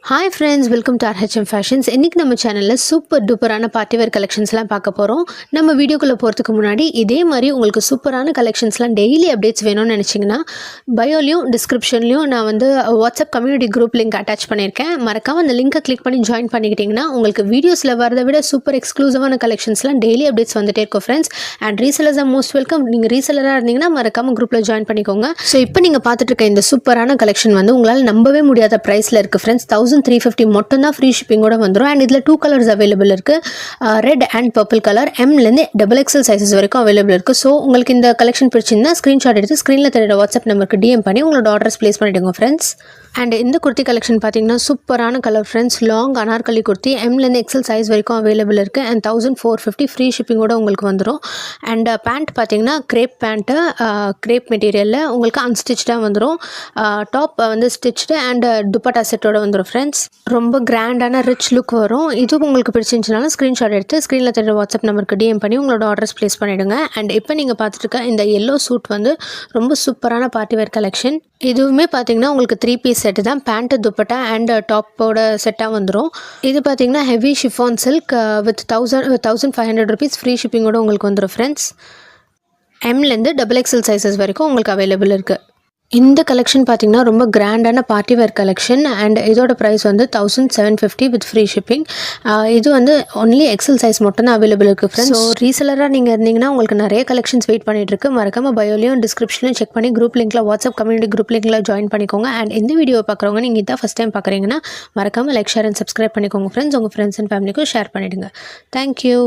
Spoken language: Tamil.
Hi friends, welcome to RHM fashions. இன்றைக்கி நம்ம சேனலில் சூப்பர் டூப்பரான பார்ட்டிவேர் கலெக்ஷன்ஸ்லாம் பார்க்க போகிறோம். நம்ம வீடியோக்குள்ளே போகிறதுக்கு முன்னாடி இதே மாதிரி உங்களுக்கு சூப்பரான கலெக்ஷன்ஸ்லாம் டெய்லி அப்டேட்ஸ் வேணும்னு நினச்சிங்கன்னா பயோலையும் டிஸ்கிரிப்ஷன்லையும் நான் வந்து WhatsApp community group link attach பண்ணியிருக்கேன். மறக்காமல் அந்த லிங்கை கிளிக் பண்ணி ஜாயின் பண்ணிக்கிட்டிங்கன்னா உங்களுக்கு வீடியோஸில் வரதை விட சூப்பர் எக்ஸ்க்ளூசிவான கலெக்ஷன்ஸ்லாம் டெய்லி அப்டேட்ஸ் வந்துட்டே இருக்கும் friends. And resellers are most welcome. நீங்கள் ரீசெலராக இருந்தீங்கன்னா மறக்காமல் குரூப்பில் ஜாயின் பண்ணிக்கோங்க. ஸோ இப்போ நீங்கள் பார்த்துட்டு இருக்க இந்த சூப்பரான கலெக்ஷன் வந்து உங்களால் நம்பவே முடியாத ப்ரைஸில் இருக்குது ஃப்ரெண்ட்ஸ். 1350 மட்டும் தான் ஃப்ரீ ஷிப்பிங்கோட வந்துடும். அண்ட் இதில் 2 கலர்ஸ் அவைலபிள் இருக்குது, ரெட் அண்ட் பர்பிள் கலர். எம்லேருந்து XXL சைஸஸ் வரைக்கும் அவைலபிள் இருக்குது. ஸோ உங்களுக்கு இந்த கலெக்ஷன் பிடிச்சிருந்தா ஸ்க்ரீன்ஷாட் எடுத்து ஸ்க்ரீனில் தெரியுற வாட்ஸ்அப் நம்பருக்கு DM பண்ணி உங்களோட ஆர்டர்ஸ் ப்ளேஸ் பண்ணிவிடுங்க ஃப்ரெண்ட்ஸ். அண்ட் இந்த குர்த்தி கலெக்ஷன் பார்த்தீங்கன்னா சூப்பரான colour friends. Long anarkali kurti எம்லேருந்து XL சைஸ் வரைக்கும் அவைலபிள் இருக்குது. அண்ட் 1450 ஃப்ரீ ஷிப்பிங்கோட உங்களுக்கு வந்துடும். அண்ட் பேண்ட் பார்த்தீங்கன்னா கிரேப் பேண்ட்டு, கிரேப் மெட்டீரியலில் உங்களுக்கு அன்ஸ்டிச்சாக வந்துடும். டாப் வந்து ஸ்டிச்டு அண்ட் துப்பட்டா செட்டோட வந்துடும் ஃப்ரெண்ட்ஸ். ரொம்ப கிராண்டான ரிச் லுக் வரும். இது உங்களுக்கு பிடிச்சிருந்துச்சுனாலும் ஸ்க்ரீன்ஷாட் எடுத்து ஸ்க்ரீனில் தெரியுற வாட்ஸ்அப் நம்பருக்கு DM பண்ணி உங்களோட ஆர்டர்ஸ் ப்ளேஸ் பண்ணிவிடுங்க. அண்ட் இப்போ நீங்கள் பார்த்துட்டு இருக்க இந்த எல்லோ சூட் வந்து ரொம்ப சூப்பரான பார்ட்டிவேர் கலெக்ஷன். இதுவுமே பார்த்தீங்கன்னா உங்களுக்கு 3 பீஸ் செட்டு தான். பேண்ட்டு, துப்பட்டா அண்ட் டாப்போட செட்டாக வந்துடும். இது பார்த்தீங்கன்னா heavy chiffon silk with 1500 rupees free ஷிப்பிங்கோடு உங்களுக்கு வந்துடும் ஃப்ரெண்ட்ஸ். எம்லேருந்து XXL சைஸஸ் வரைக்கும் உங்களுக்கு அவைலபிள் இருக்குது. இந்த கலெக்ஷன் பார்த்தீங்கன்னா ரொம்ப கிராண்டான பார்ட்டிவேர் கலெக்ஷன். அண்ட் இதோட ப்ரைஸ் வந்து 1750 வித் ஃப்ரீ ஷிப்பிங். இது வந்து ஒன்லி XL சைஸ் மட்டும் தான் அவைலபிள் இருக்குது ஃப்ரெண்ட்ஸ். ஸோ ரீசெலராக நீங்கள் இருந்தீங்கன்னா உங்களுக்கு நிறைய கலெக்ஷன்ஸ் வெயிட் பண்ணிட்டுருக்கு. மறக்காமல் பயோலையும் டிஸ்கிரிப்ஷனையும் செக் பண்ணி குரூப் லிங்க்கில் வாட்ஸ்அப் கம்யூனிட்டி குரூப் லிங்க்கில் ஜாயின் பண்ணிக்கோங்க. அண்ட் இந்த வீடியோ பார்க்குறவங்க நீங்கள் இதான் ஃபஸ்ட் டைம் பார்க்குறீங்கன்னா மறக்காமல் லைக், ஷேர் அண்ட் சப்ஸ்கிரைப் பண்ணிக்கோங்க ஃப்ரெண்ட்ஸ். உங்கள் ஃப்ரெண்ட்ஸ் அண்ட் ஃபேமிலிக்கும் ஷேர் பண்ணிவிடுங்க. தேங்க்யூ.